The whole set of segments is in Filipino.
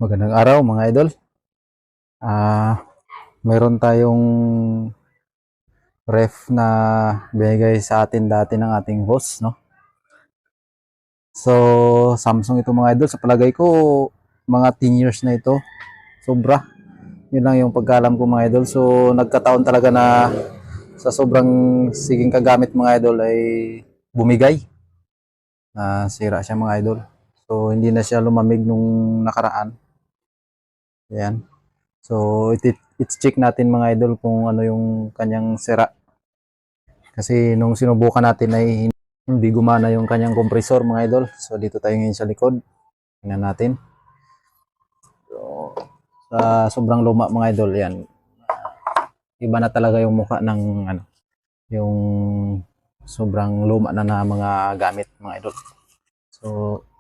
Magandang araw mga idol. Meron tayong ref na binigay sa atin dati ng ating boss, no? So, Samsung ito mga idol. Sa palagay ko, mga 10 years na ito. Sobra. Yun lang yung pagkalam ko mga idol. So, nagkataon talaga na sa sobrang siging kagamit mga idol ay bumigay. Sira siya mga idol. So, hindi na siya lumamig nung nakaraan. Ayan. So, check natin mga idol kung ano yung kanyang sira. Kasi nung sinubukan natin ay hindi gumana yung kanyang compressor mga idol. So, dito tayo ngayon sa likod. Tingnan natin. So, sa sobrang luma mga idol, yan. Iba na talaga yung mukha ng yung sobrang luma na mga gamit mga idol. So,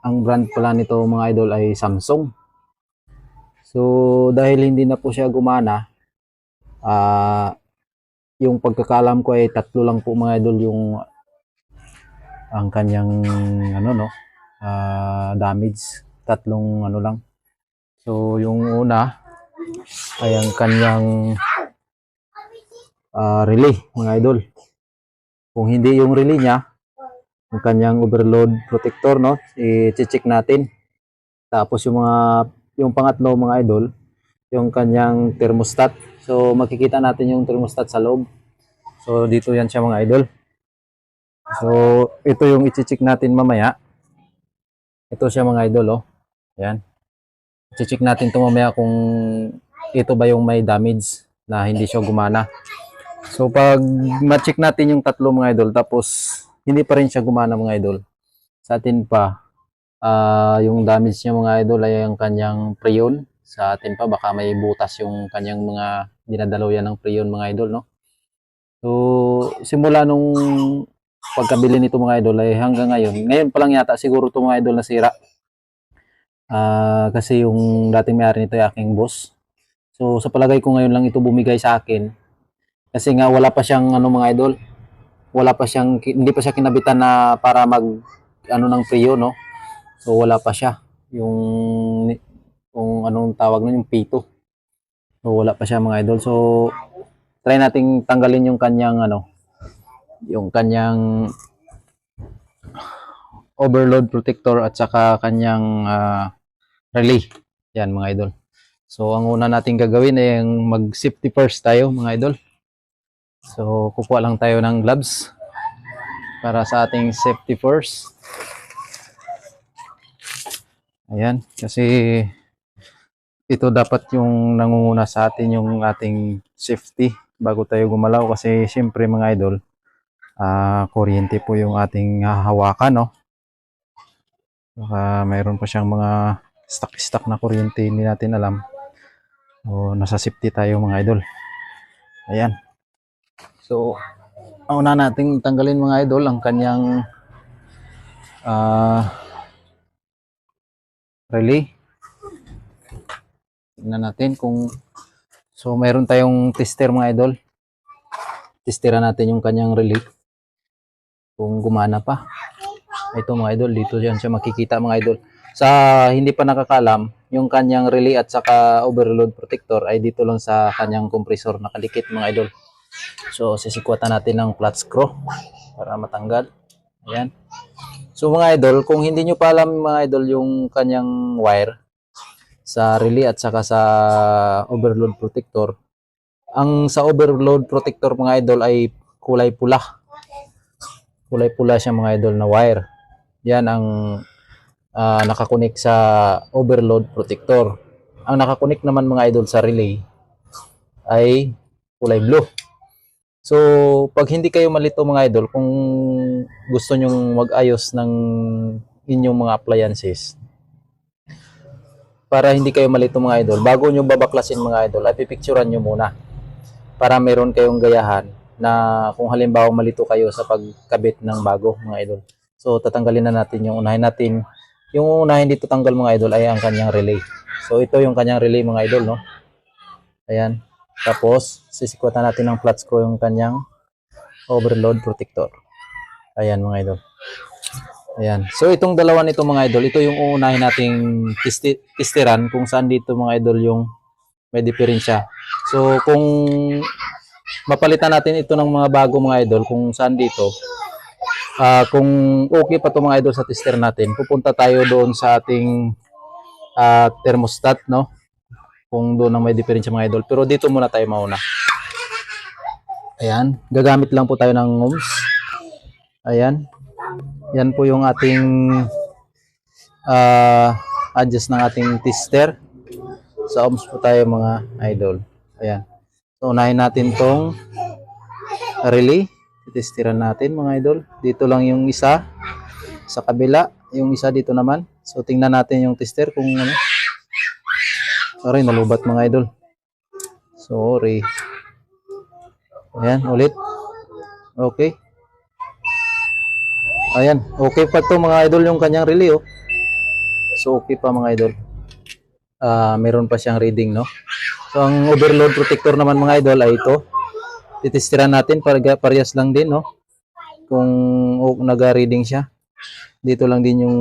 ang brand pala nito mga idol ay Samsung. So, dahil hindi na po siya gumana, yung pagkakalam ko ay tatlo lang po mga idol yung ang kanyang damage. Tatlong lang. So, yung una ay ang kanyang relay mga idol. Kung hindi yung relay niya, ang kanyang overload protector, no? I-check natin. Tapos yung pangatlo mga idol, yung kanyang thermostat. So makikita natin yung thermostat sa loob. So dito yan siya mga idol. So ito yung i-check natin mamaya. Ito siya mga idol, oh. Ayan. I-check natin ito mamaya kung ito ba yung may damage na hindi siya gumana. So pag ma-check natin yung tatlo mga idol tapos hindi pa rin siya gumana mga idol, sa atin pa yung damage niya mga idol ay ang kanyang preyon. Sa atin pa baka may butas yung kanyang mga dinadalaw yan ng preyon mga idol, no? So simula nung pagkabili nito mga idol ay hanggang ngayon pa lang yata siguro ito mga idol nasira. Kasi yung dating may-ari nito ay aking boss. So sa palagay ko ngayon lang ito bumigay sa akin. Kasi nga wala pa siyang mga idol. Hindi pa siya kinabitan na para mag ng preyo, no? So wala pa siya. Kung anong tawag nun, yung pito. So wala pa siya mga idol. So try nating tanggalin yung kanyang yung kanyang overload protector at saka kanyang relay. Yan mga idol. So ang una nating gagawin ay mag safety first tayo mga idol. So kukuha lang tayo ng gloves para sa ating safety first. Ayan, kasi ito dapat yung nangunguna sa atin yung ating safety bago tayo gumalaw kasi siyempre mga idol, kuryente po yung ating hahawakan, no? Baka mayroon pa siyang mga stock na kuryente hindi natin alam. O nasa safety tayo mga idol. Ayan. So, ang una nating tanggalin mga idol ang kanyang relay. Tingnan natin kung so mayroon tayong tester mga idol. Testera natin yung kanyang relay. Kung gumana pa. Ito mga idol, dito yan siya makikita mga idol. Sa hindi pa nakakalam, yung kanyang relay at saka overload protector ay dito lang sa kanyang compressor nakadikit mga idol. So sisikwatan natin ng flat screw para matanggal. Ayan. So mga idol, kung hindi nyo pa alam mga idol yung kanyang wire sa relay at saka sa overload protector, ang sa overload protector mga idol ay kulay pula. Kulay pula siya mga idol na wire. Yan ang nakakunik sa overload protector. Ang nakakunik naman mga idol sa relay ay kulay blue. So, pag hindi kayo malito mga idol, kung gusto nyong mag-ayos ng inyong mga appliances, para hindi kayo malito mga idol, bago nyo babaklasin mga idol, ay pipicturean nyo muna. Para meron kayong gayahan na kung halimbawa malito kayo sa pagkabit ng bago mga idol. So, tatanggalin na natin yung unahin natin. Yung unahin dito tanggal mga idol ay ang kanyang relay. So, ito yung kanyang relay mga idol, no? Ayan. Tapos, sisikwatan natin ng flat screw yung kanyang overload protector. Ayan mga idol. Ayan. So itong dalawa nito mga idol, ito yung uunahin nating testiran kung saan dito mga idol yung may diferensya. So kung mapalitan natin ito ng mga bago mga idol, kung saan dito, kung okay pa to mga idol sa tester natin, pupunta tayo doon sa ating thermostat, no? Kung doon ang may diferensya mga idol. Pero dito muna tayo mauna. Ayan. Gagamit lang po tayo ng ohms. Ayan. Yan po yung ating adjust ng ating tester. Sa ohms po tayo mga idol. Ayan. So, unahin natin tong relay. Testiran natin mga idol. Dito lang yung isa. Sa kabila. Yung isa dito naman. So, tingnan natin yung tester kung ano. Sorry, nalubat mga idol. Sorry. Ayan, ulit. Okay. Ayan, okay pa to mga idol yung kanyang relay, oh. So, okay pa mga idol. Meron pa siyang reading, no? So, ang overload protector naman mga idol ay ito. Titestiran natin, parehas lang din, no? Kung nag-reading siya. Dito lang din yung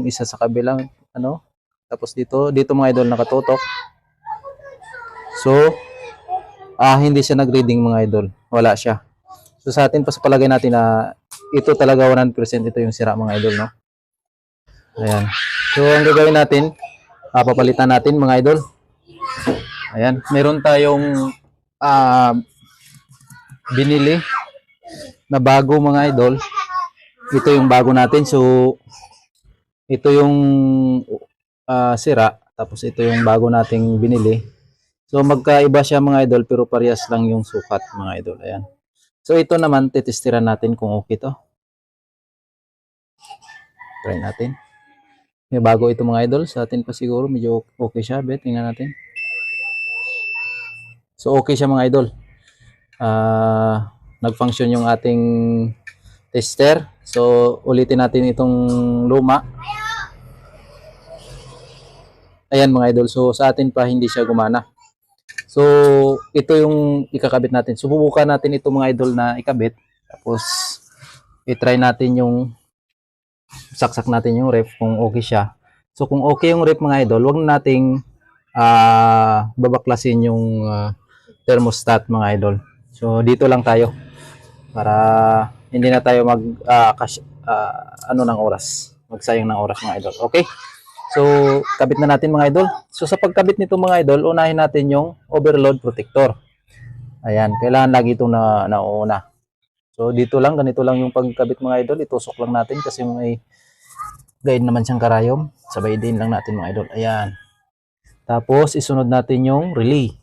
isa sa kabilang, ano? Tapos dito mga idol nakatutok. So, hindi siya nag-reading mga idol. Wala siya. So, sa atin, palagay natin na ito talaga 100% ito yung sira mga idol, no? Ayan. So, ang gagawin natin, papalitan natin mga idol. Ayan. Meron tayong binili na bago mga idol. Ito yung bago natin. So, ito yung sira. Tapos ito yung bago nating binili. So, magkaiba siya mga idol pero parehas lang yung sukat mga idol. Ayan. So, ito naman, titestiran natin kung okay to. Try natin. May bago ito mga idol. Sa atin pa siguro, medyo okay siya. Bet, tingnan natin. So, okay siya mga idol. Nag-function yung ating tester. So, ulitin natin itong luma. Ayan mga idol. So, sa atin pa, hindi siya gumana. So, ito yung ikakabit natin. Subukan natin ito mga idol na ikabit. Tapos, i-try natin yung saksak natin yung ref kung okay siya. So, kung okay yung ref mga idol, wag na nating babaklasin yung thermostat mga idol. So, dito lang tayo para hindi na tayo ng oras. Magsayang ng oras mga idol. Okay? So, kabit na natin mga idol. So, sa pagkabit nito mga idol, unahin natin yung overload protector. Ayan, kailangan lagi itong nauuna. So, dito lang, ganito lang yung pagkabit mga idol. Itusok lang natin kasi may guide naman siyang karayom. Sabay din lang natin mga idol. Ayan. Tapos, isunod natin yung relay.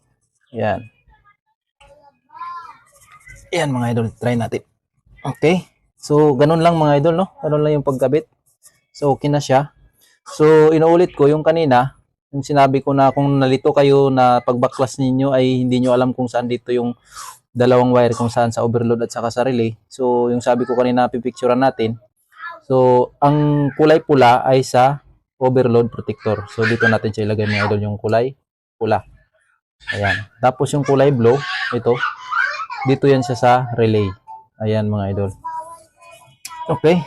Ayan. Ayan mga idol, try natin. Okay. So, ganun lang mga idol, no? Ganun lang yung pagkabit. So, okay na siya. So, inuulit ko yung kanina, yung sinabi ko na kung nalito kayo na pagbaklas ninyo ay hindi nyo alam kung saan dito yung dalawang wire, kung saan sa overload at saka sa relay. So, yung sabi ko kanina, pipicturean natin. So, ang kulay pula ay sa overload protector. So, dito natin siya ilagay mga idol yung kulay pula. Ayan. Tapos yung kulay blue, ito, dito yan siya sa relay. Ayan mga idol. Okay.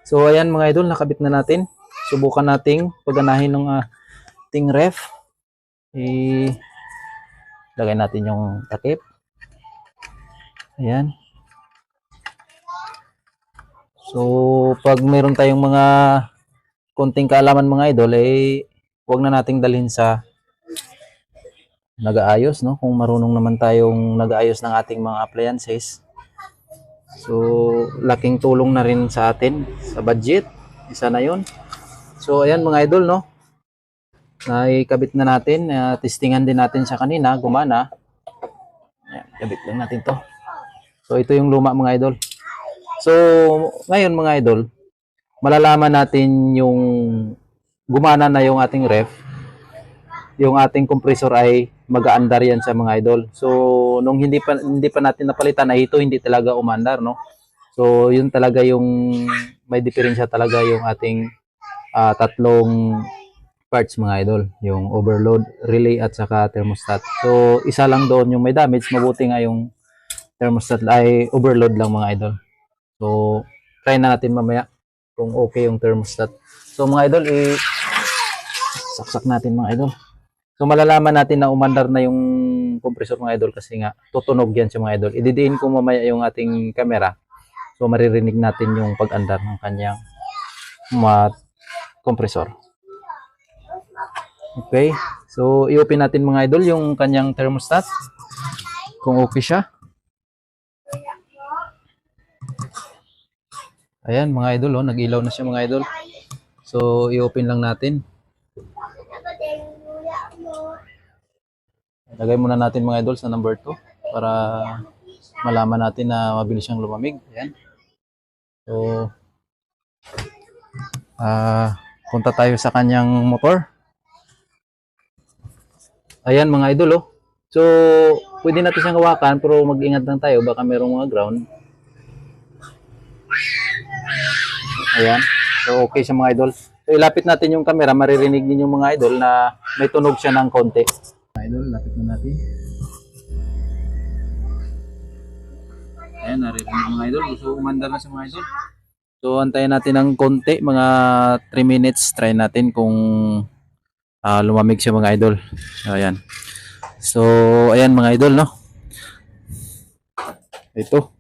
So, ayan mga idol, nakabit na natin. Subukan nating paganahin ng ating ref. Lagay natin yung takip. Ayan. So, pag meron tayong mga konting kaalaman mga idol, huwag na nating dalhin sa nag-aayos, no? Kung marunong naman tayong nag-aayos ng ating mga appliances. So, laking tulong na rin sa atin, sa budget. Isa na yun. So, ayan mga idol, no? Naikabit na natin. Testingan din natin sa kanina. Gumana. Ayan, kabit lang natin to. So, ito yung luma mga idol. So, ngayon mga idol, malalaman natin yung gumana na yung ating ref. Yung ating compressor ay mag-aandar yan sa mga idol. So, nung hindi pa natin napalitan ay ito hindi talaga umandar, no? So, yun talaga yung may diferensya talaga yung ating tatlong parts mga idol, yung overload, relay at saka thermostat. So, isa lang doon yung may damage, mabuti nga yung thermostat ay overload lang mga idol. So, try na natin mamaya. kung okay yung thermostat. So mga idol, saksak natin mga idol. So malalaman natin na umandar na yung compressor mga idol kasi nga tutunog yan siya mga idol. Ididiin ko mamaya yung ating camera. So maririnig natin yung pag-andar ng kanyang compressor. Okay. So i-open natin mga idol yung kanyang thermostat. Kung okay siya. Ayan mga idol, oh, nag-ilaw na siya mga idol. So i-open lang natin. Lagay muna natin mga idol sa number 2 para malaman natin na mabilis siyang lumamig. Ayan. So punta tayo sa kanyang motor. Ayan mga idol, oh. So pwede natin siyang hawakan pero mag-ingat lang tayo baka merong mga ground. Ayan. So okay siya mga idol. So ilapit natin yung camera, maririnig niyo yung mga idol na may tunog siya ng konti. Mga idol, lapit na natin. Ayan, naririnig mga idol. So umandar na siya mga idol. So antayin natin ng konti, mga 3 minutes. Try natin kung lumamig siya mga idol. So ayan. So ayan mga idol, no. Ito.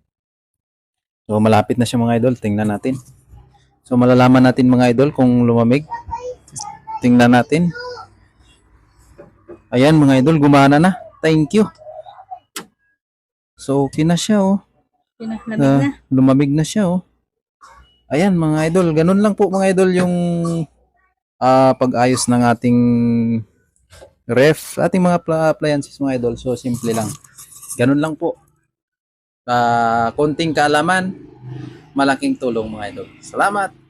So malapit na siya mga idol. Tingnan natin. So malalaman natin mga idol kung lumamig. Tingnan natin. Ayan mga idol, gumana na. Thank you. So okay na siya, oh. Lumamig na siya, oh. Ayan mga idol, ganun lang po mga idol yung pag-ayos ng ating ref, ating mga appliances mga idol. So simple lang. Ganun lang po. Konting kaalaman, malaking tulong mga idol. Salamat!